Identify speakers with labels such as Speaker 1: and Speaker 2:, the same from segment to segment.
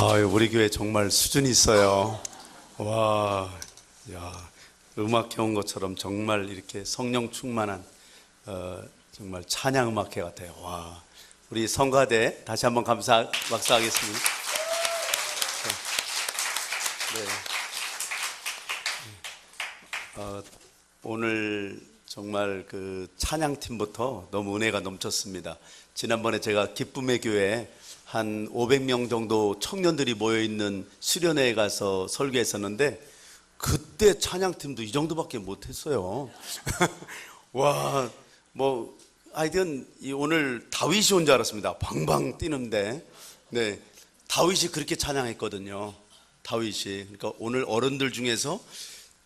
Speaker 1: 우리 교회 정말 수준이 있어요. 와, 야, 음악 해온 것처럼 정말 이렇게 성령 충만한 정말 찬양 음악회 같아요. 와, 우리 성가대 다시 한번 박수하겠습니다. 네. 오늘 정말 그 찬양팀부터 너무 은혜가 넘쳤습니다. 지난번에 제가 기쁨의 교회 한 500명 정도 청년들이 모여있는 수련회에 가서 설교했었는데 그때 찬양팀도 이 정도밖에 못했어요. 와, 하여튼 오늘 다윗이 온 줄 알았습니다. 방방 뛰는데, 네, 다윗이 그렇게 찬양했거든요. 다윗이. 그러니까 오늘 어른들 중에서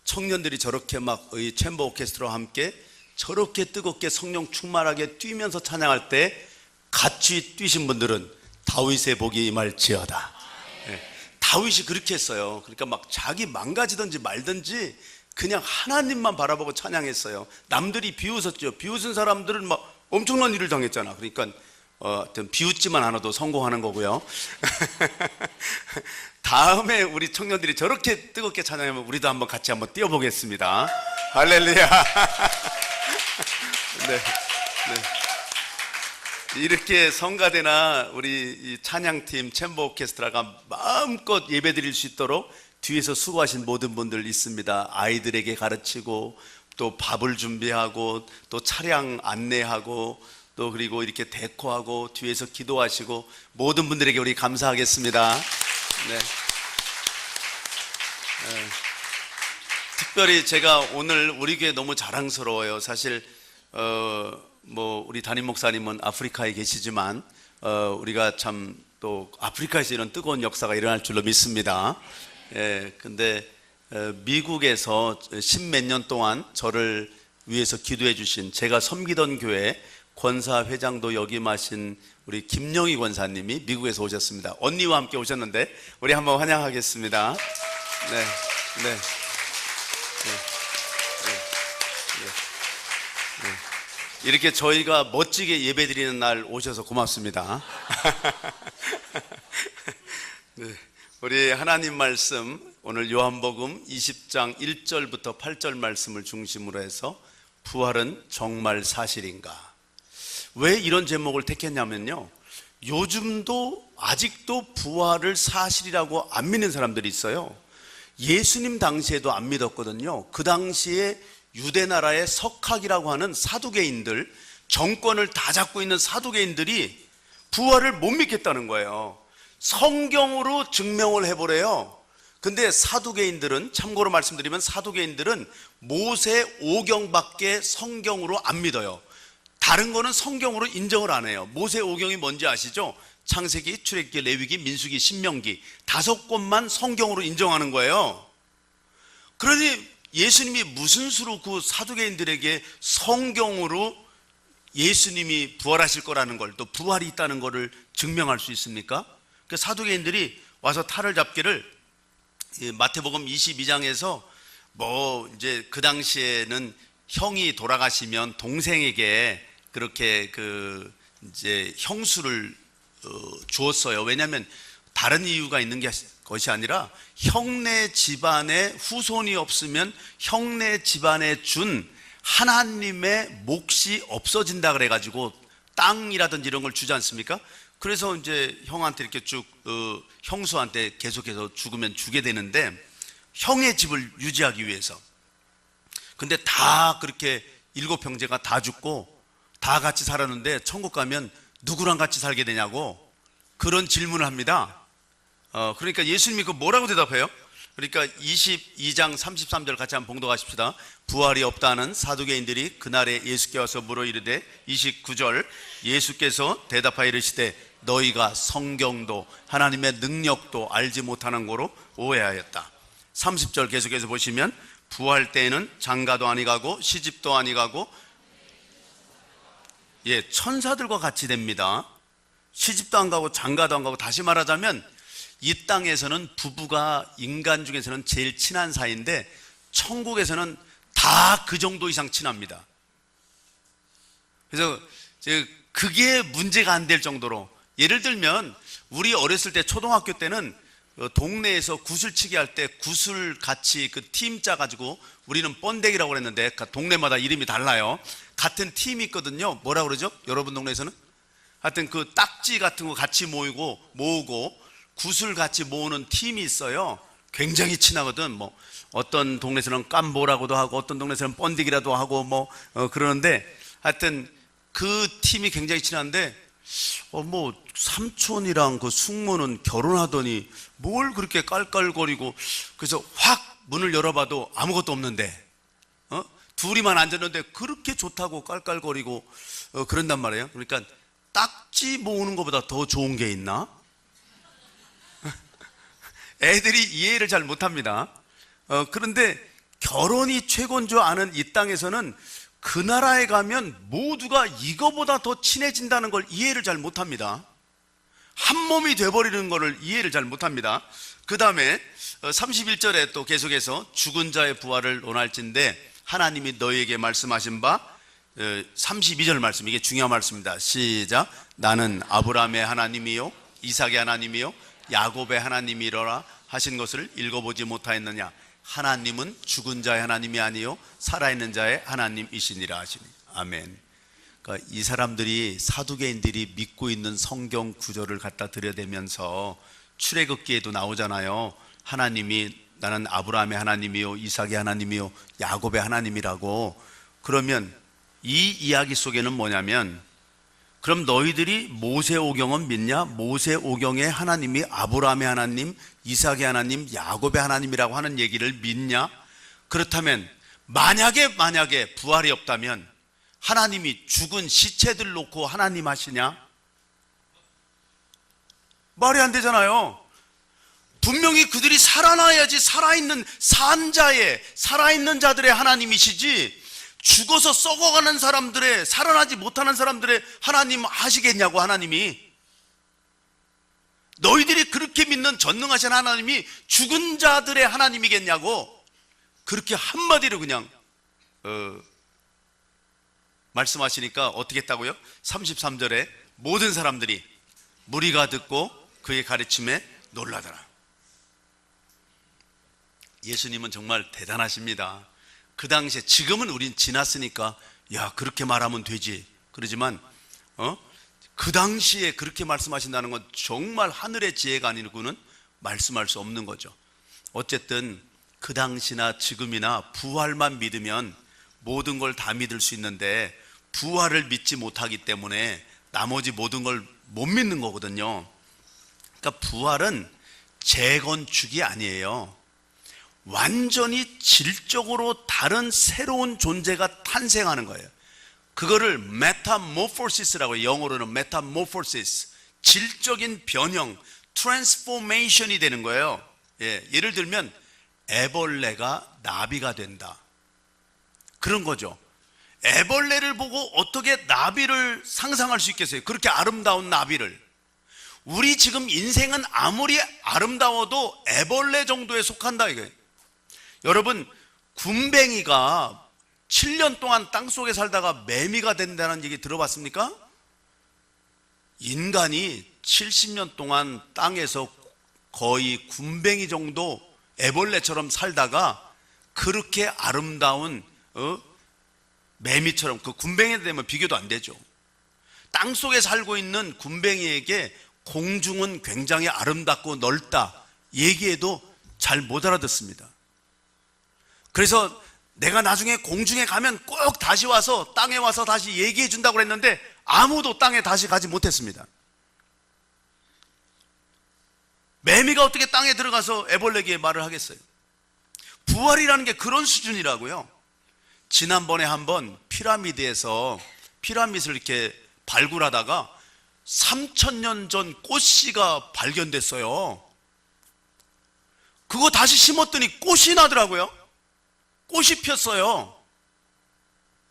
Speaker 1: 청년들이 저렇게 막 이 챔버 오케스트라와 함께 저렇게 뜨겁게 성령 충만하게 뛰면서 찬양할 때 같이 뛰신 분들은 다윗의 복이 임할지어다. 네, 다윗이 그렇게 했어요. 그러니까 막 자기 망가지든지 말든지 그냥 하나님만 바라보고 찬양했어요. 남들이 비웃었죠. 비웃은 사람들은 막 엄청난 일을 당했잖아. 그러니까 비웃지만 않아도 성공하는 거고요. 다음에 우리 청년들이 저렇게 뜨겁게 찬양하면 우리도 한번 같이 한번 뛰어보겠습니다. 할렐루야. 네, 네. 이렇게 성가대나 우리 이 찬양팀 챔버 오케스트라가 마음껏 예배드릴 수 있도록 뒤에서 수고하신 모든 분들 있습니다. 아이들에게 가르치고 또 밥을 준비하고 또 차량 안내하고 또 그리고 이렇게 데코하고 뒤에서 기도하시고 모든 분들에게 우리 감사하겠습니다. 네. 네. 특별히 제가 오늘 우리 교회 너무 자랑스러워요. 사실 우리 담임 목사님은 아프리카에 계시지만 우리가 참 또 아프리카에서 이런 뜨거운 역사가 일어날 줄로 믿습니다. 예, 근데 미국에서 10몇 년 동안 저를 위해서 기도해 주신 제가 섬기던 교회 권사 회장도 역임하신 우리 김영희 권사님이 미국에서 오셨습니다. 언니와 함께 오셨는데 우리 한번 환영하겠습니다. 네, 네, 네, 네, 네, 네. 이렇게 저희가 멋지게 예배드리는 날 오셔서 고맙습니다. 네, 우리 하나님 말씀 오늘 요한복음 20장 1절부터 8절 말씀을 중심으로 해서 부활은 정말 사실인가? 왜 이런 제목을 택했냐면요, 요즘도 아직도 부활을 사실이라고 안 믿는 사람들이 있어요. 예수님 당시에도 안 믿었거든요. 그 당시에 유대나라의 석학이라고 하는 사두개인들, 정권을 다 잡고 있는 사두개인들이 부활을 못 믿겠다는 거예요. 성경으로 증명을 해보래요. 근데 사두개인들은, 참고로 말씀드리면 사두개인들은 모세 오경밖에 성경으로 안 믿어요. 다른 거는 성경으로 인정을 안 해요. 모세 오경이 뭔지 아시죠? 창세기, 출애굽기, 레위기, 민수기, 신명기 5권만 성경으로 인정하는 거예요. 그러니 예수님이 무슨 수로 그 사두개인들에게 성경으로 예수님이 부활하실 거라는 걸, 또 부활이 있다는 거를 증명할 수 있습니까? 그 사두개인들이 와서 탈을 잡기를, 마태복음 22장에서 이제 그 당시에는 형이 돌아가시면 동생에게 그렇게 이제 형수를 주었어요. 왜냐하면 다른 이유가 있는 것이 아니라 형네 집안에 후손이 없으면 형네 집안에 준 하나님의 몫이 없어진다 그래가지고 땅이라든지 이런 걸 주지 않습니까? 그래서 이제 형한테 이렇게 쭉 형수한테 계속해서 죽으면 주게 되는데, 형의 집을 유지하기 위해서. 근데 다 그렇게 7형제가 다 죽고 다 같이 살았는데 천국 가면 누구랑 같이 살게 되냐고 그런 질문을 합니다. 그러니까 예수님이 그 뭐라고 대답해요? 그러니까 22장 33절 같이 한번 봉독하십시다. 부활이 없다는 사두개인들이 그날에 예수께 와서 물어 이르되, 29절 예수께서 대답하여 이르시되 너희가 성경도 하나님의 능력도 알지 못하는 거로 오해하였다. 30절 계속해서 보시면 부활 때에는 장가도 아니 가고 시집도 아니 가고 천사들과 같이 됩니다. 시집도 안 가고 장가도 안 가고, 다시 말하자면 이 땅에서는 부부가 인간 중에서는 제일 친한 사이인데 천국에서는 다 그 정도 이상 친합니다. 그래서 그게 문제가 안 될 정도로, 예를 들면 우리 어렸을 때 초등학교 때는 동네에서 구슬치기 할 때 구슬 같이 그 팀 짜가지고 우리는 번데기라고 그랬는데 동네마다 이름이 달라요. 같은 팀이 있거든요. 뭐라 그러죠? 여러분 동네에서는? 하여튼 그 딱지 같은 거 같이 모으고 구슬 같이 모으는 팀이 있어요. 굉장히 친하거든. 뭐 어떤 동네에서는 깜보라고도 하고 어떤 동네에서는 번데기라도 하고 그러는데 하여튼 그 팀이 굉장히 친한데 뭐 삼촌이랑 그 숙모는 결혼하더니 뭘 그렇게 깔깔거리고, 그래서 확 문을 열어봐도 아무것도 없는데 둘이만 앉았는데 그렇게 좋다고 깔깔거리고 그런단 말이에요. 그러니까 딱지 모으는 것보다 더 좋은 게 있나? 애들이 이해를 잘 못합니다. 그런데 결혼이 최고인 줄 아는 이 땅에서는 그 나라에 가면 모두가 이거보다 더 친해진다는 걸 이해를 잘 못합니다. 한 몸이 돼버리는 것을 이해를 잘 못합니다. 그 다음에 31절에 또 계속해서 죽은 자의 부활을 논할진대 하나님이 너희에게 말씀하신 바 32절 말씀, 이게 중요한 말씀입니다. 시작. 나는 아브라함의 하나님이요 이삭의 하나님이요 야곱의 하나님이로라 하신 것을 읽어보지 못하였느냐. 하나님은 죽은 자의 하나님이 아니요 살아있는 자의 하나님이시니라 하시니. 아멘. 그러니까 이 사람들이, 사두개인들이 믿고 있는 성경 구절을 갖다 들여대면서 출애굽기에도 나오잖아요. 하나님이 나는 아브라함의 하나님이요 이삭의 하나님이요 야곱의 하나님이라고. 그러면 이 이야기 속에는 뭐냐면, 그럼 너희들이 모세오경은 믿냐? 모세오경의 하나님이 아브라함의 하나님, 이삭의 하나님, 야곱의 하나님이라고 하는 얘기를 믿냐? 그렇다면 만약에 부활이 없다면 하나님이 죽은 시체들 놓고 하나님 하시냐? 말이 안 되잖아요. 분명히 그들이 살아나야지 살아있는 산자의, 살아있는 자들의 하나님이시지, 죽어서 썩어가는 사람들의, 살아나지 못하는 사람들의 하나님 하시겠냐고. 하나님이, 너희들이 그렇게 믿는 전능하신 하나님이 죽은 자들의 하나님이겠냐고. 그렇게 한마디로 그냥 말씀하시니까 어떻게 했다고요? 33절에 모든 사람들이 무리가 듣고 그의 가르침에 놀라더라. 예수님은 정말 대단하십니다. 그 당시에, 지금은 우린 지났으니까 야 그렇게 말하면 되지 그러지만 그 당시에 그렇게 말씀하신다는 건 정말 하늘의 지혜가 아니고는 말씀할 수 없는 거죠. 어쨌든 그 당시나 지금이나 부활만 믿으면 모든 걸 다 믿을 수 있는데, 부활을 믿지 못하기 때문에 나머지 모든 걸 못 믿는 거거든요. 그러니까 부활은 재건축이 아니에요. 완전히 질적으로 다른 새로운 존재가 탄생하는 거예요. 그거를 메타모포시스라고 해요. 영어로는 메타모포시스, 질적인 변형, 트랜스포메이션이 되는 거예요. 예를 들면 애벌레가 나비가 된다, 그런 거죠. 애벌레를 보고 어떻게 나비를 상상할 수 있겠어요? 그렇게 아름다운 나비를. 우리 지금 인생은 아무리 아름다워도 애벌레 정도에 속한다 이거예요. 여러분, 군뱅이가 7년 동안 땅속에 살다가 매미가 된다는 얘기 들어봤습니까? 인간이 70년 동안 땅에서 거의 군뱅이 정도 애벌레처럼 살다가 그렇게 아름다운 매미처럼, 그 군뱅이에 되면 비교도 안 되죠. 땅속에 살고 있는 군뱅이에게 공중은 굉장히 아름답고 넓다 얘기해도 잘 못 알아듣습니다. 그래서 내가 나중에 공중에 가면 꼭 다시 와서 땅에 와서 다시 얘기해 준다고 그랬는데 아무도 땅에 다시 가지 못했습니다. 매미가 어떻게 땅에 들어가서 애벌레에게 말을 하겠어요? 부활이라는 게 그런 수준이라고요. 지난번에 한번 피라미드에서 피라미드를 이렇게 발굴하다가 3000년 전 꽃씨가 발견됐어요. 그거 다시 심었더니 꽃이 나더라고요. 꽃이 폈어요.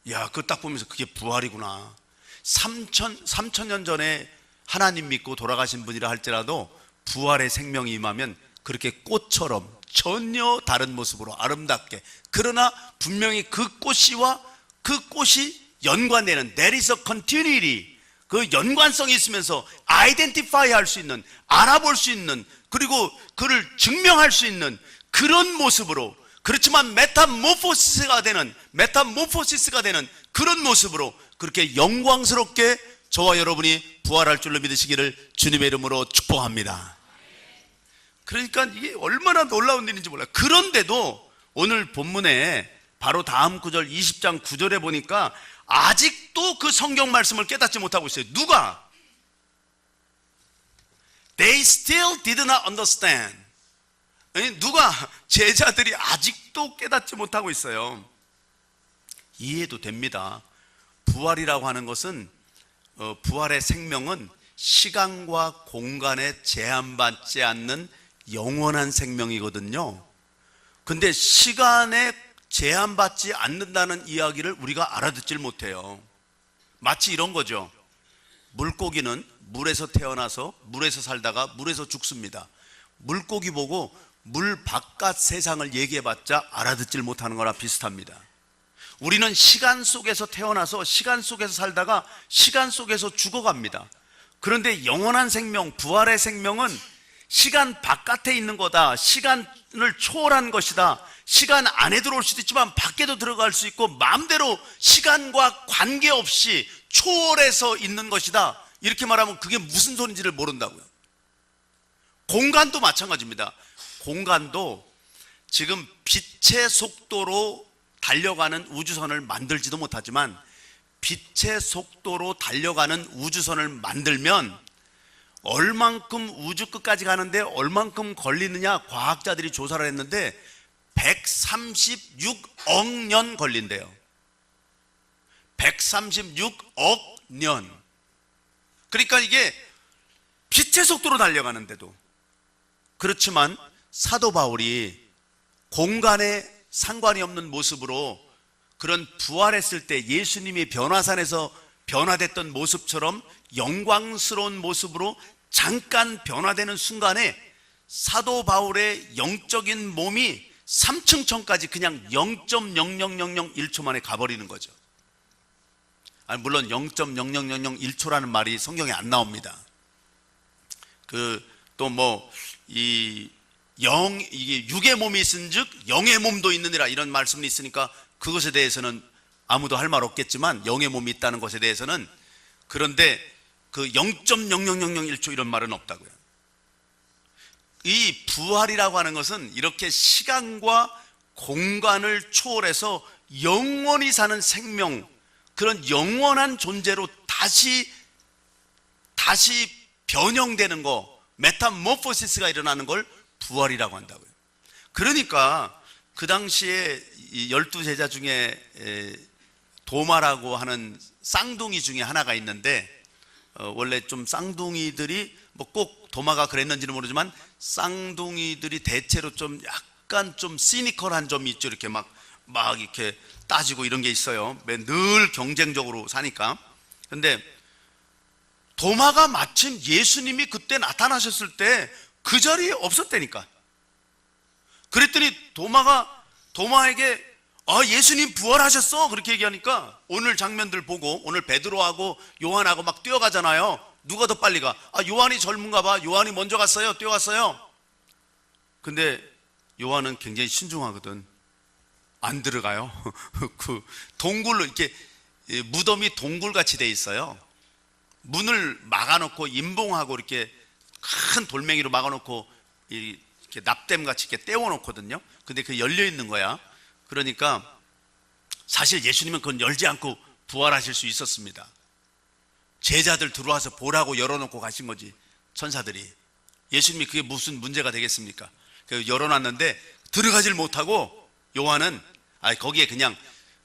Speaker 1: 야, 그거 딱 보면서 그게 부활이구나. 3000년 전에 하나님 믿고 돌아가신 분이라 할지라도 부활의 생명이 임하면 그렇게 꽃처럼 전혀 다른 모습으로 아름답게, 그러나 분명히 그 꽃이와 그 꽃이 연관되는, there is a continuity, 그 연관성이 있으면서 아이덴티파이 할 수 있는, 알아볼 수 있는, 그리고 그를 증명할 수 있는 그런 모습으로, 그렇지만 메타모포시스가 되는 그런 모습으로 그렇게 영광스럽게 저와 여러분이 부활할 줄로 믿으시기를 주님의 이름으로 축복합니다. 그러니까 이게 얼마나 놀라운 일인지 몰라요. 그런데도 오늘 본문에 바로 다음 구절 20장 9절에 보니까 아직도 그 성경 말씀을 깨닫지 못하고 있어요. 누가? They still did not understand. 누가? 제자들이 아직도 깨닫지 못하고 있어요. 이해도 됩니다. 부활이라고 하는 것은 부활의 생명은 시간과 공간에 제한받지 않는 영원한 생명이거든요. 근데 시간에 제한받지 않는다는 이야기를 우리가 알아듣질 못해요. 마치 이런 거죠. 물고기는 물에서 태어나서 물에서 살다가 물에서 죽습니다. 물고기 보고 물 바깥 세상을 얘기해봤자 알아듣질 못하는 거랑 비슷합니다. 우리는 시간 속에서 태어나서 시간 속에서 살다가 시간 속에서 죽어갑니다. 그런데 영원한 생명, 부활의 생명은 시간 바깥에 있는 거다, 시간을 초월한 것이다, 시간 안에 들어올 수도 있지만 밖에도 들어갈 수 있고 마음대로 시간과 관계없이 초월해서 있는 것이다, 이렇게 말하면 그게 무슨 소리인지를 모른다고요. 공간도 마찬가지입니다. 공간도 지금 빛의 속도로 달려가는 우주선을 만들지도 못하지만 빛의 속도로 달려가는 우주선을 만들면 얼만큼 우주 끝까지 가는데 얼만큼 걸리느냐 과학자들이 조사를 했는데 136억 년 걸린대요. 136억 년. 그러니까 이게 빛의 속도로 달려가는데도. 그렇지만 사도 바울이 공간에 상관이 없는 모습으로 그런 부활했을 때 예수님이 변화산에서 변화됐던 모습처럼 영광스러운 모습으로 잠깐 변화되는 순간에 사도 바울의 영적인 몸이 3층천까지 그냥 0.00001초 만에 가버리는 거죠. 아니, 물론 0.00001초라는 말이 성경에 안 나옵니다. 이게 육의 몸이 있은즉 영의 몸도 있느니라, 이런 말씀이 있으니까 그것에 대해서는 아무도 할 말 없겠지만 영의 몸이 있다는 것에 대해서는, 그런데 그 0.00001초 이런 말은 없다고요. 이 부활이라고 하는 것은 이렇게 시간과 공간을 초월해서 영원히 사는 생명, 그런 영원한 존재로 다시 변형되는 거, 메타모포시스가 일어나는 걸 부활이라고 한다고요. 그러니까 그 당시에 12제자 중에 도마라고 하는 쌍둥이 중에 하나가 있는데, 원래 좀 쌍둥이들이 꼭 도마가 그랬는지는 모르지만 쌍둥이들이 대체로 좀 약간 좀 시니컬한 점이 있죠. 이렇게 막 이렇게 따지고 이런 게 있어요. 늘 경쟁적으로 사니까. 근데 도마가 마침 예수님이 그때 나타나셨을 때 그 자리에 없었다니까. 그랬더니 도마에게 예수님 부활하셨어, 그렇게 얘기하니까 오늘 장면들 보고, 오늘 베드로하고 요한하고 막 뛰어가잖아요. 누가 더 빨리 가? 요한이 젊은가 봐. 요한이 먼저 갔어요. 뛰어갔어요. 근데 요한은 굉장히 신중하거든. 안 들어가요. 그 동굴로, 이렇게 무덤이 동굴같이 돼 있어요. 문을 막아놓고 임봉하고 이렇게 큰 돌멩이로 막아놓고 이렇게 납땜같이 이렇게 떼워놓거든요. 근데 그게 열려 있는 거야. 그러니까 사실 예수님은 그건 열지 않고 부활하실 수 있었습니다. 제자들 들어와서 보라고 열어놓고 가신 거지, 천사들이. 예수님이 그게 무슨 문제가 되겠습니까? 열어놨는데 들어가질 못하고 요한은 거기에 그냥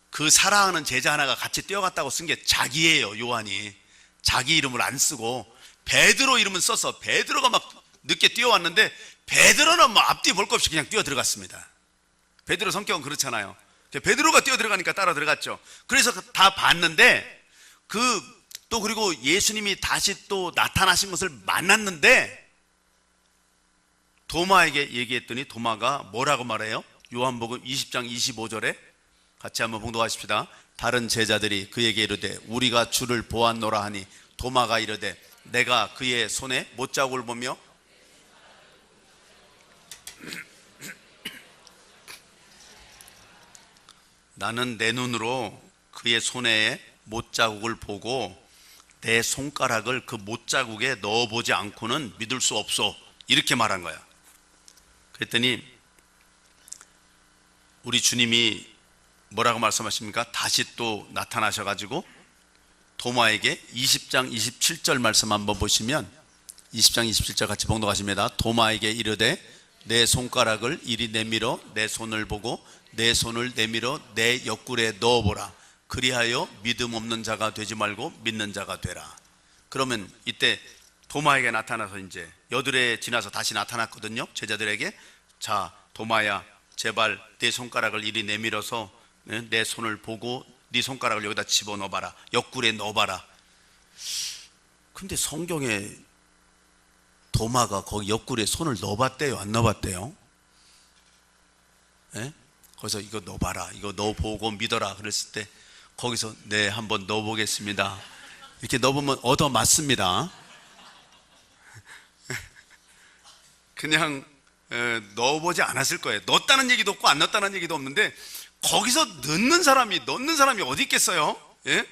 Speaker 1: 그 사랑하는 제자 하나가 같이 뛰어갔다고 쓴 게 자기예요. 요한이 자기 이름을 안 쓰고 베드로 이름은 써서, 베드로가 막 늦게 뛰어왔는데 베드로는 앞뒤 볼 것 없이 그냥 뛰어 들어갔습니다. 베드로 성격은 그렇잖아요. 베드로가 뛰어 들어가니까 따라 들어갔죠. 그래서 다 봤는데 그리고 예수님이 다시 또 나타나신 것을 만났는데 도마에게 얘기했더니 도마가 뭐라고 말해요? 요한복음 20장 25절에 같이 한번 봉독하십시다. 다른 제자들이 그에게 이르되 우리가 주를 보았노라 하니 도마가 이르되 내가 그의 손에 못자국을 보며 나는 내 눈으로 그의 손에 못자국을 보고 내 손가락을 그 못자국에 넣어보지 않고는 믿을 수 없어, 이렇게 말한 거야. 그랬더니 우리 주님이 뭐라고 말씀하십니까? 다시 또 나타나셔가지고 도마에게 20장 27절 말씀 한번 보시면, 20장 27절 같이 봉독하십니다. 도마에게 이르되 내 손가락을 이리 내밀어 내 손을 보고 내 손을 내밀어 내 옆구리에 넣어보라. 그리하여 믿음 없는 자가 되지 말고 믿는 자가 되라. 그러면 이때 도마에게 나타나서 이제 여드레 지나서 다시 나타났거든요. 제자들에게. 자, 도마야, 제발 내 손가락을 이리 내밀어서 내 손을 보고 네 손가락을 여기다 집어넣어봐라. 옆구리에 넣어봐라. 근데 성경에 도마가 거기 옆구리에 손을 넣어봤대요, 안 넣어봤대요? 예? 거기서 이거 넣어봐라, 이거 넣어보고 믿어라 그랬을 때 거기서 네, 한번 넣어보겠습니다, 이렇게 넣어보면 얻어 맞습니다. 그냥 넣어보지 않았을 거예요. 넣었다는 얘기도 없고 안 넣었다는 얘기도 없는데 거기서 넣는 사람이 어디 있겠어요? 예?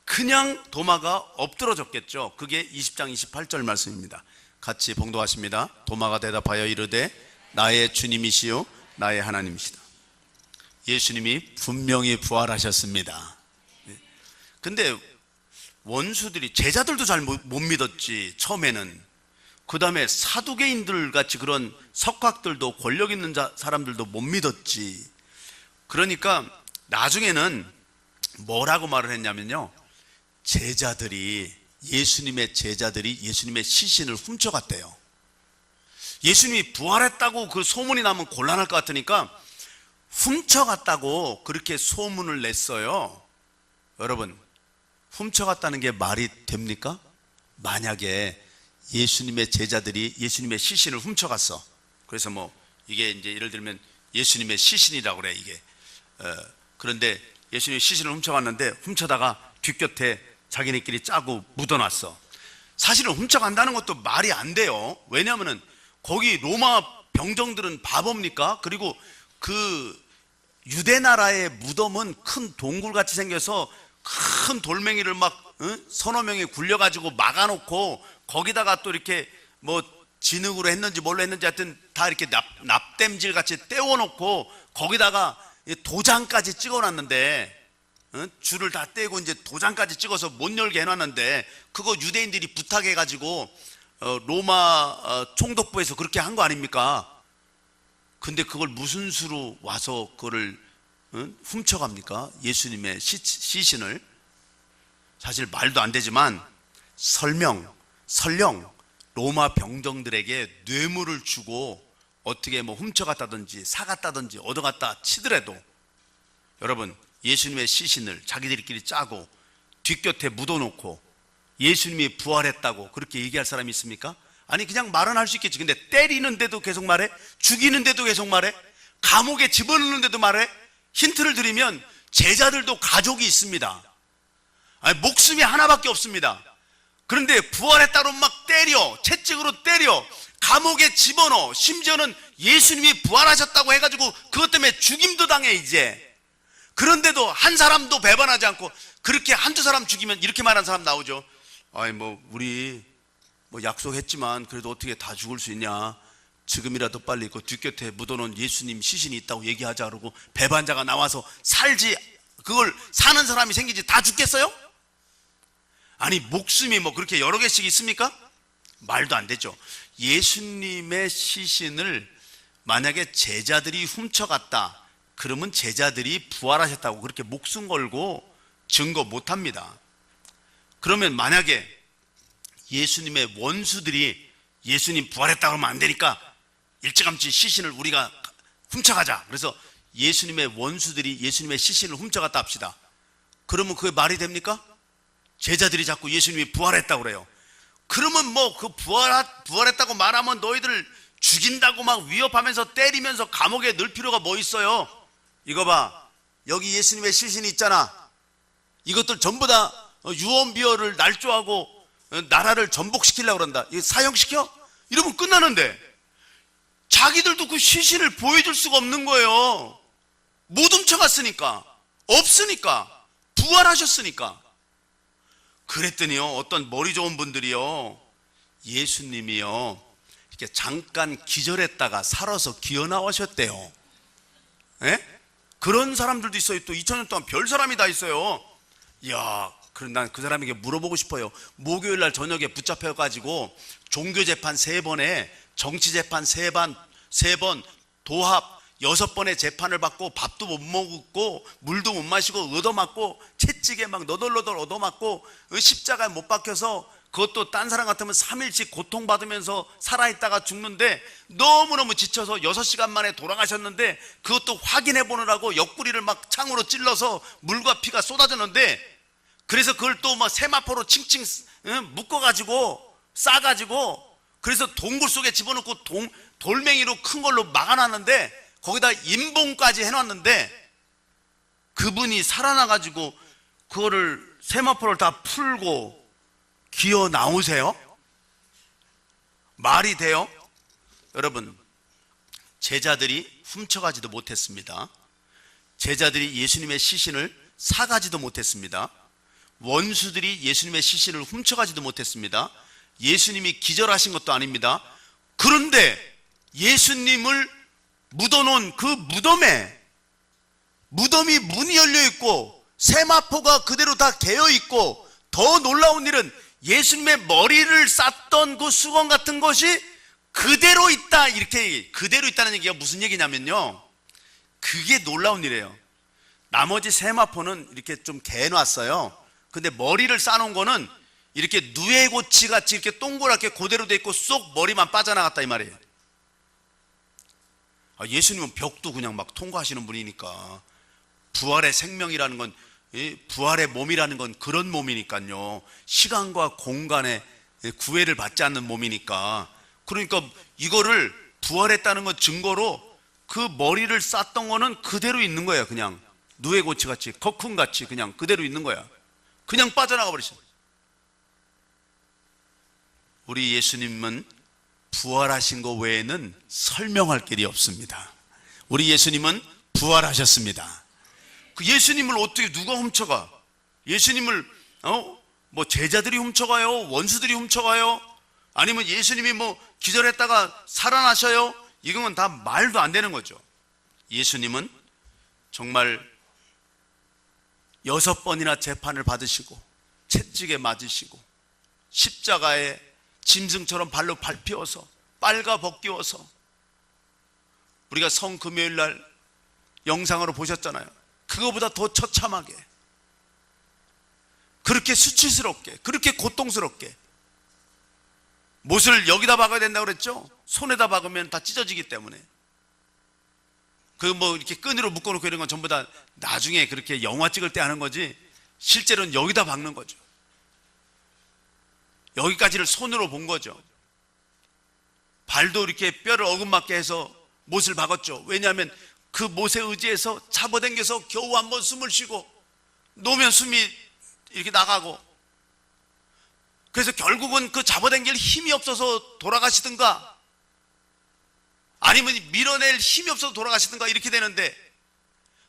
Speaker 1: 그냥 도마가 엎드러졌겠죠. 그게 20장 28절 말씀입니다. 같이 봉독하십니다. 도마가 대답하여 이르되 나의 주님이시요 나의 하나님이시다. 예수님이 분명히 부활하셨습니다. 근데 원수들이, 제자들도 잘 못 믿었지 처음에는. 그 다음에 사두개인들 같이 그런 석학들도, 권력 있는 사람들도 못 믿었지. 그러니까 나중에는 뭐라고 말을 했냐면요, 예수님의 제자들이 예수님의 시신을 훔쳐갔대요. 예수님이 부활했다고 그 소문이 나면 곤란할 것 같으니까 훔쳐갔다고 그렇게 소문을 냈어요. 여러분, 훔쳐갔다는 게 말이 됩니까? 만약에 예수님의 제자들이 예수님의 시신을 훔쳐갔어. 그래서 뭐 이게 이제 예를 들면 예수님의 시신이라고 그래, 이게. 그런데 예수님의 시신을 훔쳐갔는데 훔쳐다가 뒷곁에 자기네끼리 짜고 묻어놨어. 사실은 훔쳐간다는 것도 말이 안 돼요. 왜냐하면 거기 로마 병정들은 바보입니까? 그리고 그 유대 나라의 무덤은 큰 동굴같이 생겨서 큰 돌멩이를 막 서너 명이 굴려가지고 막아놓고 거기다가 또 이렇게 뭐 진흙으로 했는지 뭘로 했는지 하여튼 다 이렇게 납땜질 같이 떼워놓고 거기다가 도장까지 찍어놨는데, 줄을 다 떼고 이제 도장까지 찍어서 못 열게 해놨는데, 그거 유대인들이 부탁해가지고 로마 총독부에서 그렇게 한 거 아닙니까? 근데 그걸 무슨 수로 와서 그거를 훔쳐갑니까? 예수님의 시신을. 사실 말도 안 되지만 설령 로마 병정들에게 뇌물을 주고 어떻게 뭐 훔쳐갔다든지 사갔다든지 얻어갔다 치더라도, 여러분, 예수님의 시신을 자기들끼리 짜고 뒷곁에 묻어놓고 예수님이 부활했다고 그렇게 얘기할 사람이 있습니까? 아니, 그냥 말은 할 수 있겠지. 근데 때리는데도 계속 말해? 죽이는데도 계속 말해? 감옥에 집어넣는데도 말해? 힌트를 드리면 제자들도 가족이 있습니다. 아니, 목숨이 하나밖에 없습니다. 그런데 부활했다고 막 때려, 채찍으로 때려, 감옥에 집어넣어. 심지어는 예수님이 부활하셨다고 해가지고 그것 때문에 죽임도 당해 이제. 그런데도 한 사람도 배반하지 않고, 그렇게 한두 사람 죽이면 이렇게 말하는 사람 나오죠. 아이, 뭐 우리 뭐 약속했지만 그래도 어떻게 다 죽을 수 있냐, 지금이라도 빨리 그 뒷곁에 묻어놓은 예수님 시신이 있다고 얘기하자. 그러고 배반자가 나와서 살지, 그걸 사는 사람이 생기지 다 죽겠어요? 아니, 목숨이 뭐 그렇게 여러 개씩 있습니까? 말도 안 되죠. 예수님의 시신을 만약에 제자들이 훔쳐갔다 그러면 제자들이 부활하셨다고 그렇게 목숨 걸고 증거 못합니다. 그러면 만약에 예수님의 원수들이 예수님 부활했다고 하면 안 되니까 일찌감치 시신을 우리가 훔쳐가자, 그래서 예수님의 원수들이 예수님의 시신을 훔쳐갔다 합시다. 그러면 그게 말이 됩니까? 제자들이 자꾸 예수님이 부활했다고 그래요. 그러면 뭐 그 부활했다고 말하면 너희들 죽인다고 막 위협하면서 때리면서 감옥에 넣을 필요가 뭐 있어요? 이거 봐, 여기 예수님의 시신이 있잖아. 이것들 전부 다 유언비어를 날조하고 나라를 전복시키려고 그런다, 이거 사형시켜? 이러면 끝나는데 자기들도 그 시신을 보여줄 수가 없는 거예요. 못 훔쳐갔으니까, 없으니까, 부활하셨으니까. 그랬더니요, 어떤 머리 좋은 분들이요, 예수님이요 이렇게 잠깐 기절했다가 살아서 기어 나오셨대요. 예? 그런 사람들도 있어요. 또 2000년 동안 별 사람이 다 있어요. 이야, 그럼 난 그 사람에게 물어보고 싶어요. 목요일 날 저녁에 붙잡혀가지고 종교재판 3번에 정치재판 3번, 도합 6번의 재판을 받고 밥도 못 먹고 물도 못 마시고 얻어맞고 채찍에 막 너덜너덜 얻어맞고 십자가에 못 박혀서 그것도 딴 사람 같으면 3일씩 고통받으면서 살아있다가 죽는데 너무너무 지쳐서 6시간 만에 돌아가셨는데 그것도 확인해 보느라고 옆구리를 막 창으로 찔러서 물과 피가 쏟아졌는데, 그래서 그걸 또 막 세마포로 칭칭 묶어가지고 싸가지고, 그래서 동굴 속에 집어넣고 돌멩이로 큰 걸로 막아놨는데 거기다 인봉까지 해놨는데, 그분이 살아나가지고 그거를 세마포를 다 풀고 기어 나오세요? 말이 돼요? 여러분, 제자들이 훔쳐가지도 못했습니다. 제자들이 예수님의 시신을 사가지도 못했습니다. 원수들이 예수님의 시신을 훔쳐가지도 못했습니다. 예수님이 기절하신 것도 아닙니다. 그런데 예수님을 묻어놓은 그 무덤이 문이 열려있고 세마포가 그대로 다 개어있고, 더 놀라운 일은 예수님의 머리를 쌌던 그 수건 같은 것이 그대로 있다. 이렇게 그대로 있다는 얘기가 무슨 얘기냐면요, 그게 놀라운 일이에요. 나머지 세마포는 이렇게 좀 개놨어요. 근데 머리를 싸놓은 거는 이렇게 누에고치 같이 이렇게 동그랗게 그대로 돼 있고 쏙 머리만 빠져나갔다 이 말이에요. 예수님은 벽도 그냥 막 통과하시는 분이니까, 부활의 생명이라는 건, 부활의 몸이라는 건 그런 몸이니까요, 시간과 공간에 구애를 받지 않는 몸이니까. 그러니까 이거를 부활했다는 건 증거로 그 머리를 쌌던 거는 그대로 있는 거예요. 그냥 누에고치 같이, 거쿤 같이 그냥 그대로 있는 거야. 그냥 빠져나가 버리셨어요. 우리 예수님은 부활하신 것 외에는 설명할 길이 없습니다. 우리 예수님은 부활하셨습니다. 그 예수님을 어떻게 누가 훔쳐가? 예수님을 뭐 제자들이 훔쳐가요? 원수들이 훔쳐가요? 아니면 예수님이 뭐 기절했다가 살아나셔요? 이건 다 말도 안 되는 거죠. 예수님은 정말 6번이나 재판을 받으시고 채찍에 맞으시고 십자가에 짐승처럼 발로 밟히어서 빨가 벗기워서, 우리가 성금요일 날 영상으로 보셨잖아요. 그거보다 더 처참하게, 그렇게 수치스럽게, 그렇게 고통스럽게. 못을 여기다 박아야 된다고 그랬죠? 손에다 박으면 다 찢어지기 때문에. 그 뭐 이렇게 끈으로 묶어놓고 이런 건 전부 다 나중에 그렇게 영화 찍을 때 하는 거지, 실제로는 여기다 박는 거죠. 여기까지를 손으로 본 거죠. 발도 이렇게 뼈를 어긋맞게 해서 못을 박았죠. 왜냐하면 그 못에 의지해서 잡아당겨서 겨우 한번 숨을 쉬고 놓으면 숨이 이렇게 나가고, 그래서 결국은 그 잡아당길 힘이 없어서 돌아가시든가 아니면 밀어낼 힘이 없어서 돌아가시든가 이렇게 되는데,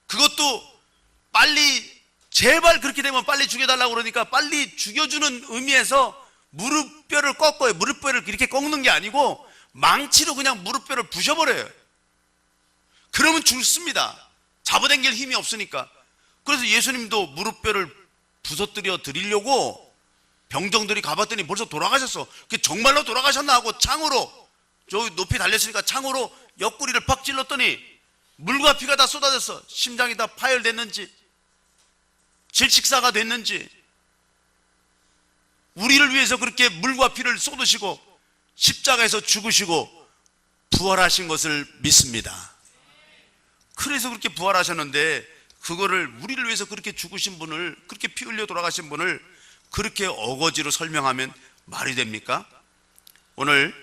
Speaker 1: 그것도 빨리, 제발 그렇게 되면 빨리 죽여달라고 그러니까 빨리 죽여주는 의미에서 무릎뼈를 꺾어요. 무릎뼈를 이렇게 꺾는 게 아니고 망치로 그냥 무릎뼈를 부셔버려요. 그러면 죽습니다. 잡아당길 힘이 없으니까. 그래서 예수님도 무릎뼈를 부서뜨려 드리려고 병정들이 가봤더니 벌써 돌아가셨어. 정말로 돌아가셨나 하고 창으로, 저기 높이 달렸으니까 창으로 옆구리를 팍 찔렀더니 물과 피가 다 쏟아졌어. 심장이 다 파열됐는지 질식사가 됐는지. 우리를 위해서 그렇게 물과 피를 쏟으시고 십자가에서 죽으시고 부활하신 것을 믿습니다. 그래서 그렇게 부활하셨는데, 그거를 우리를 위해서 그렇게 죽으신 분을, 그렇게 피 흘려 돌아가신 분을 그렇게 어거지로 설명하면 말이 됩니까? 오늘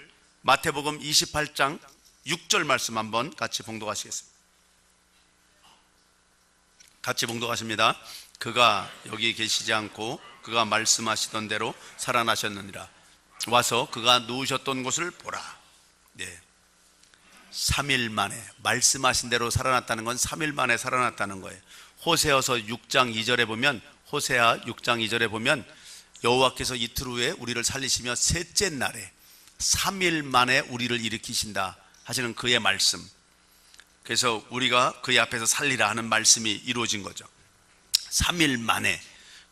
Speaker 1: 마태복음 28장 6절 말씀 한번 같이 봉독하시겠습니다. 같이 봉독하십니다. 그가 여기 계시지 않고 그가 말씀하시던 대로 살아나셨느니라. 와서 그가 누우셨던 곳을 보라. 네. 3일 만에 말씀하신 대로 살아났다는 건 3일 만에 살아났다는 거예요. 호세아서 6장 2절에 보면, 호세아 6장 2절에 보면 여호와께서 이틀 후에 우리를 살리시며 셋째 날에 3일 만에 우리를 일으키신다 하시는 그의 말씀. 그래서 우리가 그의 앞에서 살리라 하는 말씀이 이루어진 거죠. 3일 만에.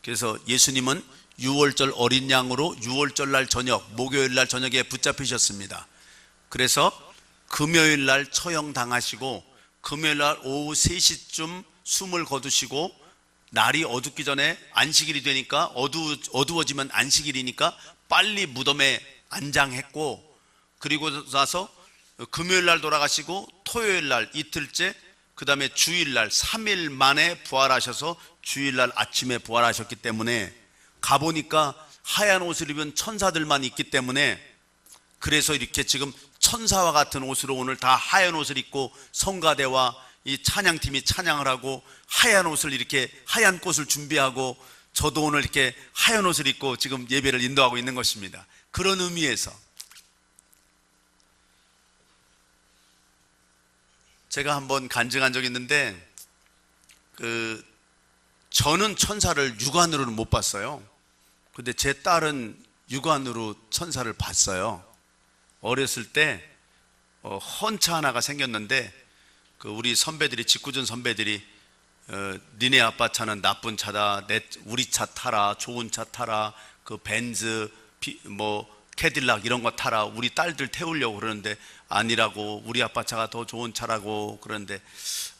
Speaker 1: 그래서 예수님은 6월절 어린 양으로 6월절 날 저녁, 목요일 날 저녁에 붙잡히셨습니다. 그래서 금요일 날 처형당하시고 금요일 날 오후 3시쯤 숨을 거두시고 날이 어둡기 전에 안식일이 되니까 어두워지면 안식일이니까 빨리 무덤에 안장했고, 그리고 나서 금요일 날 돌아가시고 토요일 날 이틀째, 그 다음에 주일 날 3일 만에 부활하셔서 주일 날 아침에 부활하셨기 때문에, 가보니까 하얀 옷을 입은 천사들만 있기 때문에, 그래서 이렇게 지금 천사와 같은 옷으로 오늘 다 하얀 옷을 입고 성가대와 이 찬양팀이 찬양을 하고 하얀 옷을 이렇게 하얀 꽃을 준비하고, 저도 오늘 이렇게 하얀 옷을 입고 지금 예배를 인도하고 있는 것입니다. 그런 의미에서 제가 한번 간증한 적이 있는데, 저는 천사를 육안으로는 못 봤어요. 근데 제 딸은 육안으로 천사를 봤어요. 어렸을 때 헌차 하나가 생겼는데, 우리 선배들이, 직구준 선배들이 니네 아빠 차는 나쁜 차다, 우리 차 타라, 좋은 차 타라, 그 벤즈 캐딜락 이런 거 타라, 우리 딸들 태우려고 그러는데 아니라고, 우리 아빠 차가 더 좋은 차라고 그러는데,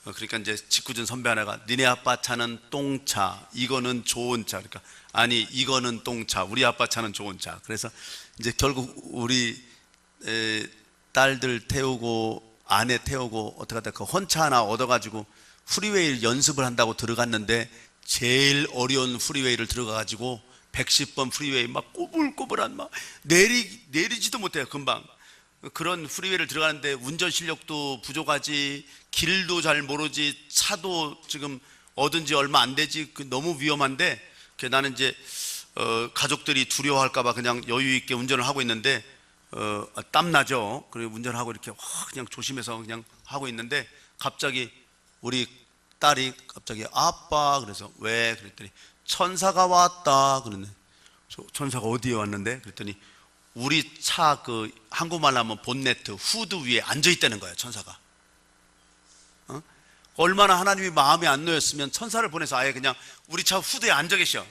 Speaker 1: 그러니까 이제 직구준 선배 하나가 니네 아빠 차는 똥차, 이거는 좋은 차. 그러니까 아니, 이거는 똥차, 우리 아빠 차는 좋은 차. 그래서 이제 결국 우리 딸들 태우고 아내 태우고 어떻게 하다 그 헌차 하나 얻어가지고 프리웨이 연습을 한다고 들어갔는데, 제일 어려운 프리웨이를 들어가가지고 110번 프리웨이 막 꼬불꼬불한, 막 내리지도 못해요. 금방 그런 프리웨이를 들어가는데 운전 실력도 부족하지, 길도 잘 모르지, 차도 지금 얻은 지 얼마 안 되지, 너무 위험한데, 나는 이제 가족들이 두려워할까봐 그냥 여유 있게 운전을 하고 있는데, 땀나죠. 그리고 운전하고 이렇게 그냥 조심해서 그냥 하고 있는데, 갑자기 우리 딸이 갑자기 아빠, 그래서 왜? 그랬더니 천사가 왔다. 그러네. 천사가 어디에 왔는데? 그랬더니 우리 차 한국말로 하면 본네트, 후드 위에 앉아 있다는 거예요, 천사가. 얼마나 하나님이 마음에 안 놓였으면 천사를 보내서 아예 그냥 우리 차 후드에 앉아 계셔.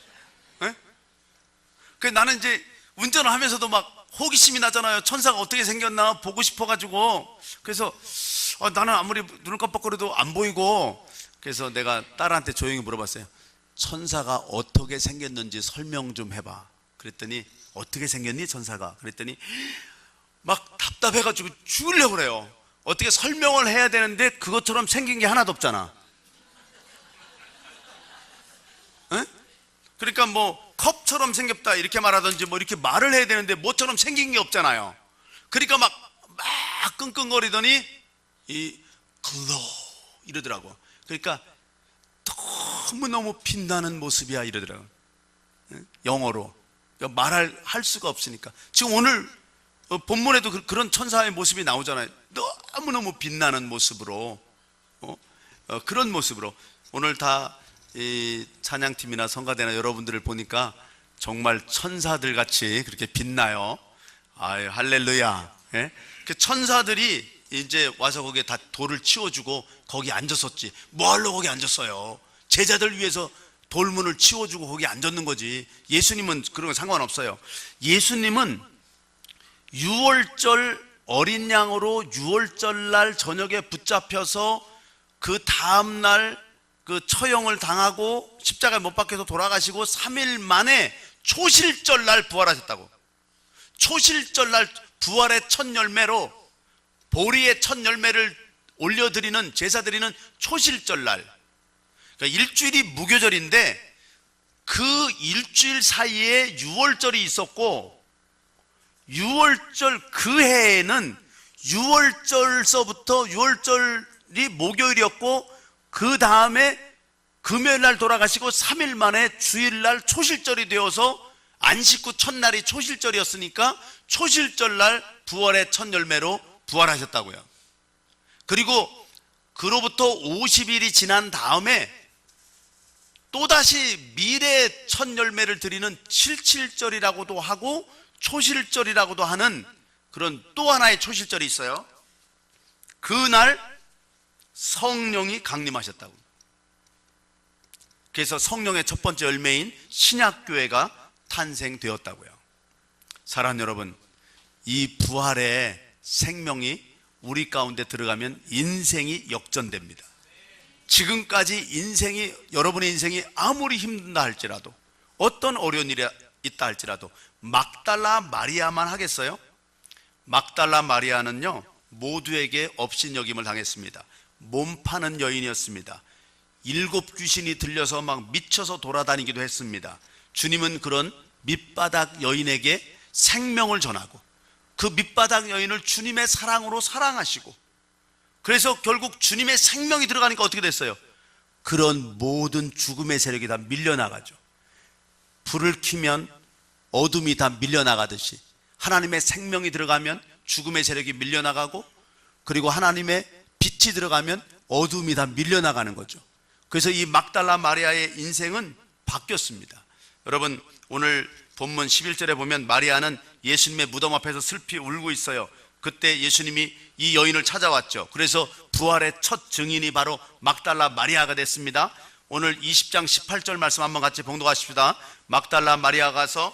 Speaker 1: 그래서 나는 이제 운전을 하면서도 막 호기심이 나잖아요. 천사가 어떻게 생겼나 보고 싶어가지고. 그래서 나는 아무리 눈을 깜빡거려도 안 보이고, 그래서 내가 딸한테 조용히 물어봤어요. 천사가 어떻게 생겼는지 설명 좀 해봐. 그랬더니 어떻게 생겼니 천사가? 그랬더니 막 답답해가지고 죽으려고 그래요. 어떻게 설명을 해야 되는데 그것처럼 생긴 게 하나도 없잖아. 에? 그러니까 컵처럼 생겼다 이렇게 말하든지 이렇게 말을 해야 되는데 뭐처럼 생긴 게 없잖아요. 그러니까 막 끙끙거리더니 글로 이러더라고. 그러니까 너무너무 빛나는 모습이야 이러더라고. 영어로. 그러니까 할 수가 없으니까. 지금 오늘 본문에도 그런 천사의 모습이 나오잖아요. 너무너무 빛나는 모습으로, 그런 모습으로. 오늘 다 이 찬양팀이나 성가대나 여러분들을 보니까 정말 천사들 같이 그렇게 빛나요. 아유, 할렐루야. 예? 그 천사들이 이제 와서 거기에 다 돌을 치워주고 거기 앉았었지. 뭐하러 거기 앉았어요? 제자들 위해서 돌문을 치워주고 거기 앉았는 거지. 예수님은 그런 거 상관없어요. 예수님은 6월절 어린 양으로 6월절 날 저녁에 붙잡혀서 그 다음날 처형을 당하고 십자가에 못 박혀서 돌아가시고 3일 만에 초실절 날 부활하셨다고. 초실절 날 부활의 첫 열매로, 보리의 첫 열매를 올려드리는, 제사드리는 초실절 날. 그러니까 일주일이 무교절인데 그 일주일 사이에 6월절이 있었고, 6월절 그 해에는 6월절서부터 6월절이 목요일이었고, 그 다음에 금요일날 돌아가시고 3일 만에 주일날 초실절이 되어서 안식 후 첫날이 초실절이었으니까 초실절날 부활의 첫 열매로 부활하셨다고요. 그리고 그로부터 50일이 지난 다음에 또다시 미래의 첫 열매를 드리는 칠칠절이라고도 하고 초실절이라고도 하는 그런 또 하나의 초실절이 있어요. 그날 성령이 강림하셨다고. 그래서 성령의 첫 번째 열매인 신약교회가 탄생되었다고요. 사랑하는 여러분, 이 부활의 생명이 우리 가운데 들어가면 인생이 역전됩니다. 지금까지 여러분의 인생이 아무리 힘든다 할지라도, 어떤 어려운 일이 있다 할지라도 막달라 마리아만 하겠어요? 막달라 마리아는요, 모두에게 업신여김을 당했습니다. 몸 파는 여인이었습니다. 7 귀신이 들려서 막 미쳐서 돌아다니기도 했습니다. 주님은 그런 밑바닥 여인에게 생명을 전하고 그 밑바닥 여인을 주님의 사랑으로 사랑하시고, 그래서 결국 주님의 생명이 들어가니까 어떻게 됐어요? 그런 모든 죽음의 세력이 다 밀려나가죠. 불을 켜면 어둠이 다 밀려나가듯이 하나님의 생명이 들어가면 죽음의 세력이 밀려나가고, 그리고 하나님의 빛이 들어가면 어둠이 다 밀려나가는 거죠. 그래서 이 막달라 마리아의 인생은 바뀌었습니다. 여러분, 오늘 본문 11절에 보면 마리아는 예수님의 무덤 앞에서 슬피 울고 있어요. 그때 예수님이 이 여인을 찾아왔죠. 그래서 부활의 첫 증인이 바로 막달라 마리아가 됐습니다. 오늘 20장 18절 말씀 한번 같이 봉독하십시다. 막달라 마리아 가서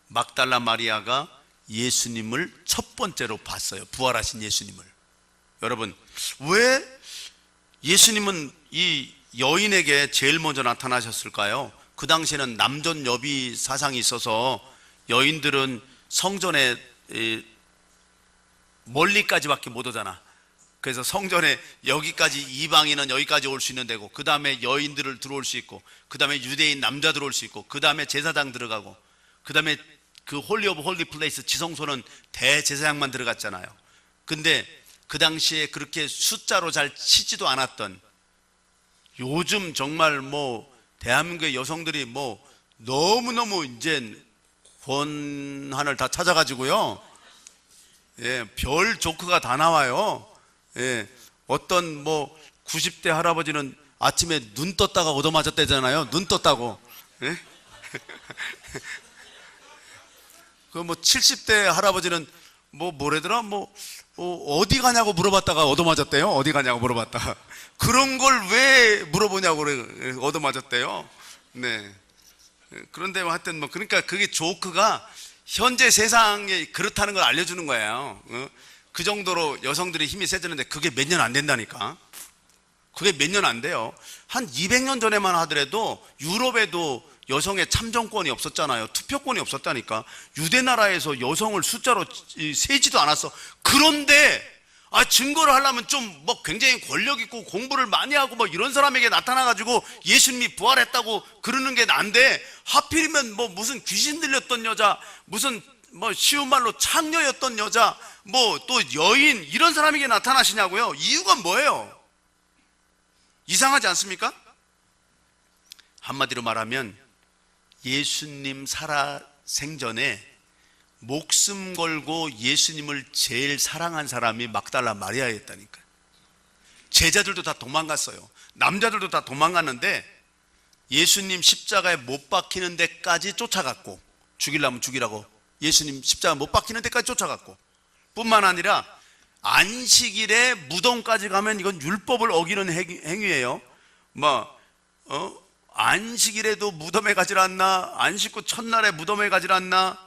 Speaker 1: 막달라 마리아가 예수님을 첫 번째로 봤어요. 부활하신 예수님을. 여러분, 왜 예수님은 이 여인에게 제일 먼저 나타나셨을까요? 그 당시에는 남존 여비 사상이 있어서 여인들은 성전에 멀리까지밖에 못 오잖아. 그래서 성전에 여기까지, 이방인은 여기까지 올 수 있는 데고, 그 다음에 여인들을 들어올 수 있고, 그 다음에 유대인 남자 들어올 수 있고, 그 다음에 제사장 들어가고, 그 다음에 그 홀리 오브 홀리 플레이스 지성소는 대제사장만 들어갔잖아요. 근데 그 당시에 그렇게 숫자로 잘 치지도 않았던, 요즘 정말 대한민국의 여성들이 너무너무 이제 권한을 다 찾아가지고요, 별 조크가 다 나와요. 어떤 90대 할아버지는 아침에 눈 떴다가 얻어맞았대잖아요. 눈 떴다고. 그 70대 할아버지는 뭐래더라? 어디 가냐고 물어봤다가 얻어맞았대요. 어디 가냐고 물어봤다가. 그런 걸 왜 물어보냐고 그래. 얻어맞았대요. 네. 그런데 하여튼 그러니까 그게 조크가 현재 세상에 그렇다는 걸 알려주는 거예요. 그 정도로 여성들이 힘이 세지는데 그게 몇 년 안 된다니까. 그게 몇 년 안 돼요. 한 200년 전에만 하더라도 유럽에도 여성의 참정권이 없었잖아요. 투표권이 없었다니까. 유대 나라에서 여성을 숫자로 세지도 않았어. 그런데 증거를 하려면 좀 굉장히 권력 있고 공부를 많이 하고 이런 사람에게 나타나가지고 예수님이 부활했다고 그러는 게 난데, 하필이면 무슨 귀신 들렸던 여자, 무슨 쉬운 말로 창녀였던 여자, 또 여인, 이런 사람에게 나타나시냐고요? 이유가 뭐예요? 이상하지 않습니까? 한마디로 말하면 예수님 살아 생전에 목숨 걸고 예수님을 제일 사랑한 사람이 막달라 마리아였다니까요. 제자들도 다 도망갔어요. 남자들도 다 도망갔는데 예수님 십자가에 못 박히는 데까지 쫓아갔고, 죽이려면 죽이라고 예수님 십자가 못 박히는 데까지 쫓아갔고, 뿐만 아니라 안식일에 무덤까지 가면 이건 율법을 어기는 행위예요. 안식일에도 무덤에 가질 않나? 안식 후 첫날에 무덤에 가질 않나?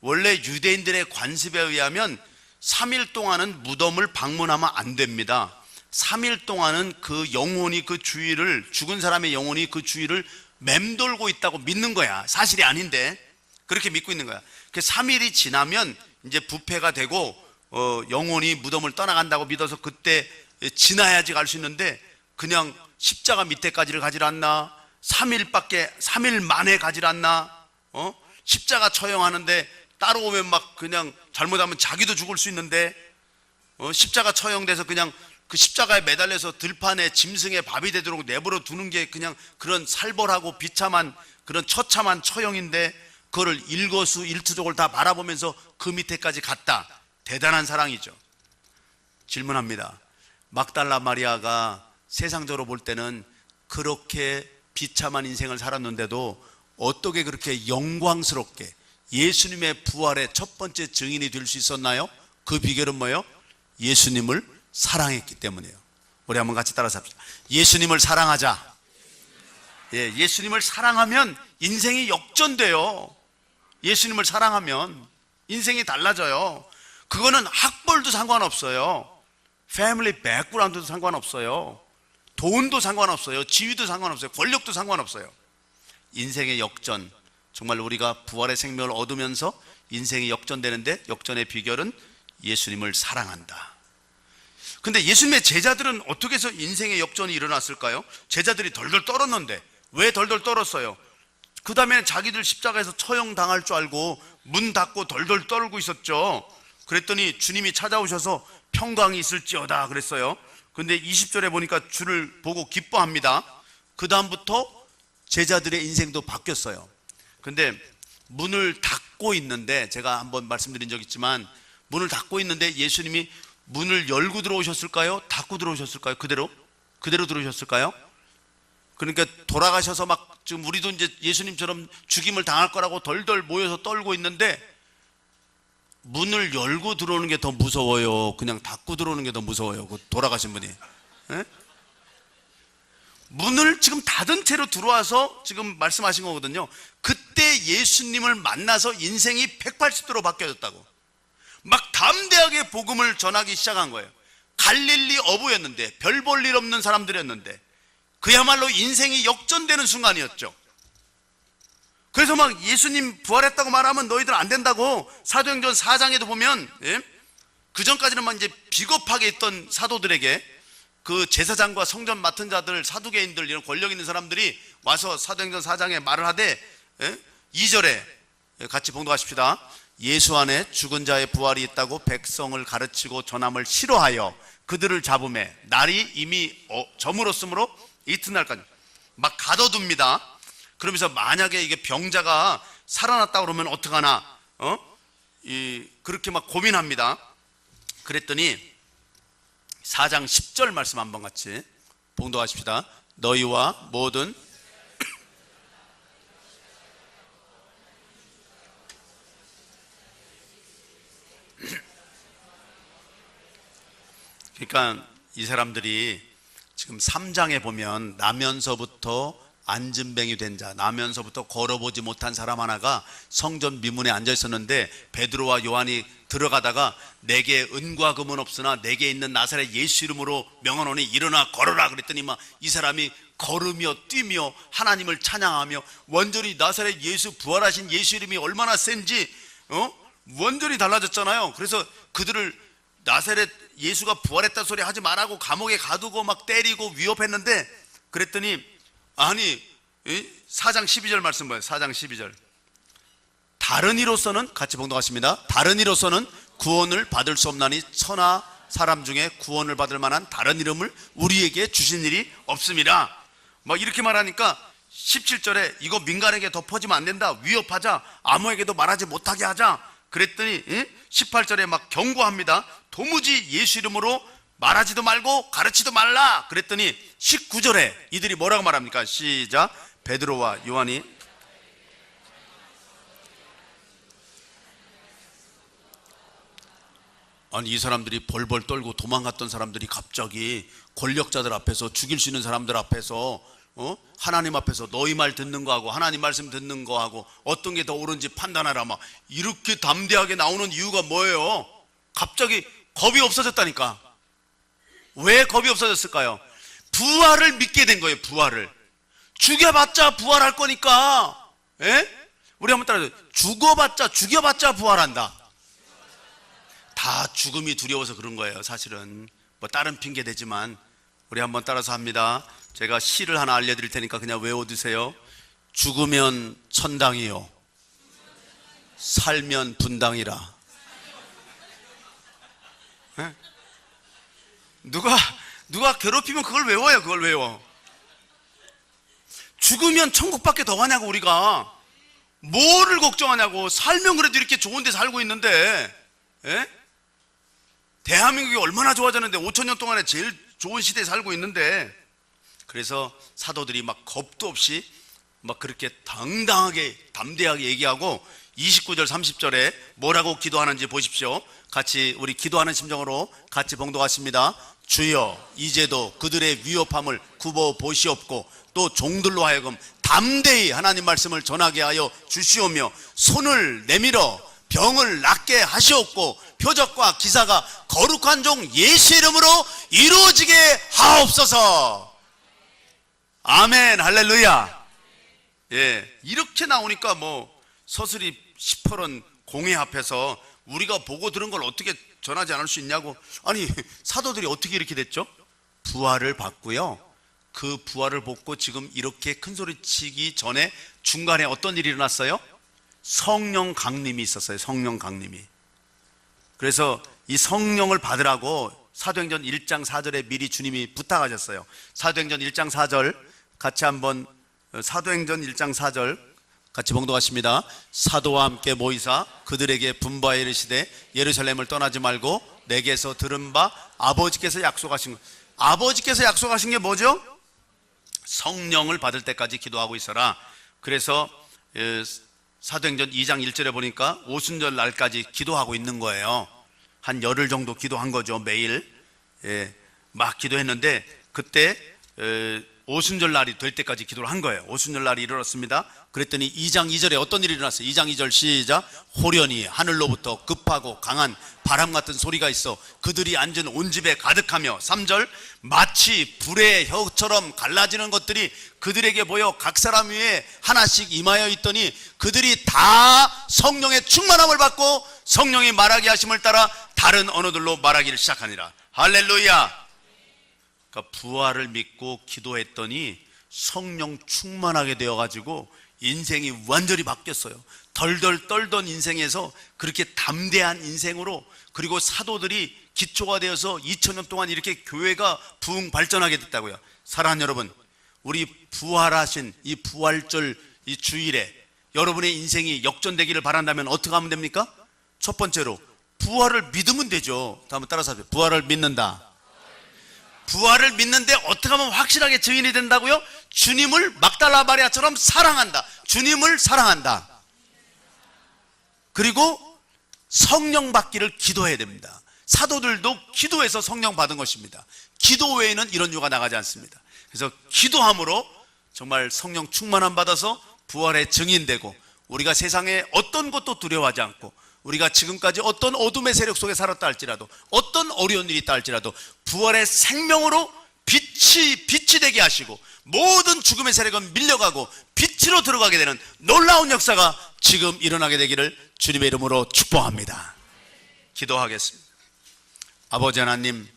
Speaker 1: 원래 유대인들의 관습에 의하면 3일 동안은 무덤을 방문하면 안 됩니다. 3일 동안은 그 영혼이 그 주위를, 죽은 사람의 영혼이 그 주위를 맴돌고 있다고 믿는 거야. 사실이 아닌데 그렇게 믿고 있는 거야. 그 3일이 지나면 이제 부패가 되고 영혼이 무덤을 떠나간다고 믿어서 그때 지나야지 갈 수 있는데, 그냥 십자가 밑에까지를 가질 않나? 3일 만에 가질 않나? 십자가 처형하는데 따라오면 그냥 잘못하면 자기도 죽을 수 있는데, 십자가 처형돼서 그냥 그 십자가에 매달려서 들판에 짐승의 밥이 되도록 내버려 두는 게 그냥 그런 살벌하고 비참한 그런 처참한 처형인데, 그거를 일거수일투족을 다 바라보면서 그 밑에까지 갔다. 대단한 사랑이죠. 질문합니다. 막달라 마리아가 세상적으로 볼 때는 그렇게 비참한 인생을 살았는데도 어떻게 그렇게 영광스럽게 예수님의 부활의 첫 번째 증인이 될 수 있었나요? 그 비결은 뭐예요? 예수님을 사랑했기 때문이에요. 우리 한번 같이 따라서 합시다. 예수님을 사랑하자. 예수님을 사랑하면 인생이 역전돼요. 예수님을 사랑하면 인생이 달라져요. 그거는 학벌도 상관없어요. 패밀리 백그라운드도 상관없어요. 돈도 상관없어요. 지위도 상관없어요. 권력도 상관없어요. 인생의 역전, 정말 우리가 부활의 생명을 얻으면서 인생이 역전되는데, 역전의 비결은 예수님을 사랑한다. 근데 예수님의 제자들은 어떻게 해서 인생의 역전이 일어났을까요? 제자들이 덜덜 떨었는데 왜 덜덜 떨었어요? 그 다음에는 자기들 십자가에서 처형당할 줄 알고 문 닫고 덜덜 떨고 있었죠. 그랬더니 주님이 찾아오셔서 평강이 있을지어다 그랬어요. 근데 20절에 보니까 주를 보고 기뻐합니다. 그 다음부터 제자들의 인생도 바뀌었어요. 근데 문을 닫고 있는데, 제가 한번 말씀드린 적 있지만, 문을 닫고 있는데 예수님이 문을 열고 들어오셨을까요? 닫고 들어오셨을까요? 그대로 들어오셨을까요? 그러니까 돌아가셔서 막 지금 우리도 이제 예수님처럼 죽임을 당할 거라고 덜덜 모여서 떨고 있는데, 문을 열고 들어오는 게 더 무서워요? 그냥 닫고 들어오는 게 더 무서워요? 그 돌아가신 분이. 문을 지금 닫은 채로 들어와서 지금 말씀하신 거거든요. 그때 예수님을 만나서 인생이 180도로 바뀌어졌다고. 막 담대하게 복음을 전하기 시작한 거예요. 갈릴리 어부였는데, 별 볼 일 없는 사람들이었는데, 그야말로 인생이 역전되는 순간이었죠. 그래서 막 예수님 부활했다고 말하면 너희들 안 된다고 사도행전 4장에도 보면, 그 전까지는 막 이제 비겁하게 있던 사도들에게 그 제사장과 성전 맡은 자들, 사두개인들, 이런 권력 있는 사람들이 와서 사도행전 4장에 말을 하되, 2절에 같이 봉독하십시다. 예수 안에 죽은 자의 부활이 있다고 백성을 가르치고 전함을 싫어하여 그들을 잡음에 날이 이미 저물었으므로 이튿날까지 막 가둬둡니다. 그러면서 만약에 이게 병자가 살아났다 그러면 어떡하나, 그렇게 막 고민합니다. 그랬더니 4장 10절 말씀 한번 같이 봉독하십시다. 너희와 모든 그러니까 이 사람들이 지금 3장에 보면 나면서부터 안진뱅이 된 자, 나면서부터 걸어보지 못한 사람 하나가 성전 미문에 앉아 있었는데, 베드로와 요한이 들어가다가 내게 은과 금은 없으나 내게 있는 나사렛 예수 이름으로 명하노니 일어나 걸어라 그랬더니 막 이 사람이 걸으며 뛰며 하나님을 찬양하며, 완전히 나사렛 예수, 부활하신 예수 이름이 얼마나 센지 완전히 달라졌잖아요. 그래서 그들을 나사렛 예수가 부활했다 소리 하지 말라고 감옥에 가두고 막 때리고 위협했는데, 그랬더니 아니 4장 12절 말씀 봐요. 4장 12절. 다른 이로서는, 같이 봉독하십니다. 다른 이로서는 구원을 받을 수 없나니 천하 사람 중에 구원을 받을 만한 다른 이름을 우리에게 주신 일이 없습니다. 막 이렇게 말하니까 17절에 이거 민간에게 덮어지면 안 된다, 위협하자, 아무에게도 말하지 못하게 하자 그랬더니 18절에 막 경고합니다. 도무지 예수 이름으로 말하지도 말고 가르치도 말라 그랬더니 19절에 이들이 뭐라고 말합니까? 시작. 베드로와 요한이 아니 이 사람들이 벌벌 떨고 도망갔던 사람들이 갑자기 권력자들 앞에서, 죽일 수 있는 사람들 앞에서 하나님 앞에서 너희 말 듣는 거하고 하나님 말씀 듣는 거하고 어떤 게 더 옳은지 판단하라 막 이렇게 담대하게 나오는 이유가 뭐예요? 갑자기 겁이 없어졌다니까. 왜 겁이 없어졌을까요? 부활을 믿게 된 거예요. 부활을. 죽여봤자 부활할 거니까. 우리 한번 따라해요. 죽여봤자 부활한다. 다 죽음이 두려워서 그런 거예요. 사실은 뭐 다른 핑계 대지만. 우리 한번 따라서 합니다. 제가 시를 하나 알려드릴 테니까 그냥 외워두세요. 죽으면 천당이요, 살면 분당이라. 누가 괴롭히면 그걸 외워요. 그걸 외워. 죽으면 천국밖에 더 가냐고. 우리가 뭐를 걱정하냐고. 살면 그래도 이렇게 좋은 데 살고 있는데, 예? 대한민국이 얼마나 좋아졌는데 5,000년 동안에 제일 좋은 시대에 살고 있는데. 그래서 사도들이 막 겁도 없이 막 그렇게 당당하게 담대하게 얘기하고 29절 30절에 뭐라고 기도하는지 보십시오. 같이 우리 기도하는 심정으로 같이 봉독하십니다. 주여 이제도 그들의 위협함을 굽어 보시옵고 또 종들로 하여금 담대히 하나님 말씀을 전하게 하여 주시오며 손을 내밀어 병을 낫게 하시옵고 표적과 기사가 거룩한 종 예수의 이름으로 이루어지게 하옵소서. 아멘. 할렐루야. 예, 이렇게 나오니까 뭐 서슬이 시퍼런 공회 앞에서 우리가 보고 들은 걸 어떻게 전하지 않을 수 있냐고. 아니, 사도들이 어떻게 이렇게 됐죠? 부활을 받고요, 그 부활을 받고 지금 이렇게 큰 소리 치기 전에 중간에 어떤 일이 일어났어요? 성령 강림이 있었어요. 성령 강림이. 그래서 이 성령을 받으라고 사도행전 1장 4절에 미리 주님이 부탁하셨어요. 사도행전 1장 4절 같이 한번, 사도행전 1장 4절 같이 봉독하십니다. 사도와 함께 모이사 그들에게 분부하여 이르시되 예루살렘을 떠나지 말고 내게서 들은 바 아버지께서 약속하신 것. 아버지께서 약속하신 게 뭐죠? 성령을 받을 때까지 기도하고 있어라. 그래서 사도행전 2장 1절에 보니까 오순절 날까지 기도하고 있는 거예요. 한 열흘 정도 기도한 거죠. 매일 막 기도했는데 그때 오순절 날이 될 때까지 기도를 한 거예요. 오순절 날이 이르렀습니다. 그랬더니 2장 2절에 어떤 일이 일어났어요? 2장 2절 시작. 호련히 하늘로부터 급하고 강한 바람 같은 소리가 있어 그들이 앉은 온 집에 가득하며 3절 마치 불의 혀처럼 갈라지는 것들이 그들에게 보여 각 사람 위에 하나씩 임하여 있더니 그들이 다 성령의 충만함을 받고 성령이 말하게 하심을 따라 다른 언어들로 말하기를 시작하니라. 할렐루야. 그러니까 부활을 믿고 기도했더니 성령 충만하게 되어가지고 인생이 완전히 바뀌었어요. 덜덜 떨던 인생에서 그렇게 담대한 인생으로, 그리고 사도들이 기초가 되어서 2000년 동안 이렇게 교회가 부흥 발전하게 됐다고요. 사랑하는 여러분, 우리 부활하신 이 부활절 이 주일에 여러분의 인생이 역전되기를 바란다면 어떻게 하면 됩니까? 첫 번째로 부활을 믿으면 되죠. 한번 따라서 하세요. 부활을 믿는다. 부활을 믿는데 어떻게 하면 확실하게 증인이 된다고요? 주님을 막달라 마리아처럼 사랑한다. 주님을 사랑한다. 그리고 성령 받기를 기도해야 됩니다. 사도들도 기도해서 성령 받은 것입니다. 기도 외에는 이런 유가 나가지 않습니다. 그래서 기도함으로 정말 성령 충만함 받아서 부활의 증인되고, 우리가 세상에 어떤 것도 두려워하지 않고, 우리가 지금까지 어떤 어둠의 세력 속에 살았다 할지라도, 어떤 어려운 일이 있다 할지라도 부활의 생명으로 빛이 되게 하시고 모든 죽음의 세력은 밀려가고 빛으로 들어가게 되는 놀라운 역사가 지금 일어나게 되기를 주님의 이름으로 축복합니다. 기도하겠습니다. 아버지 하나님,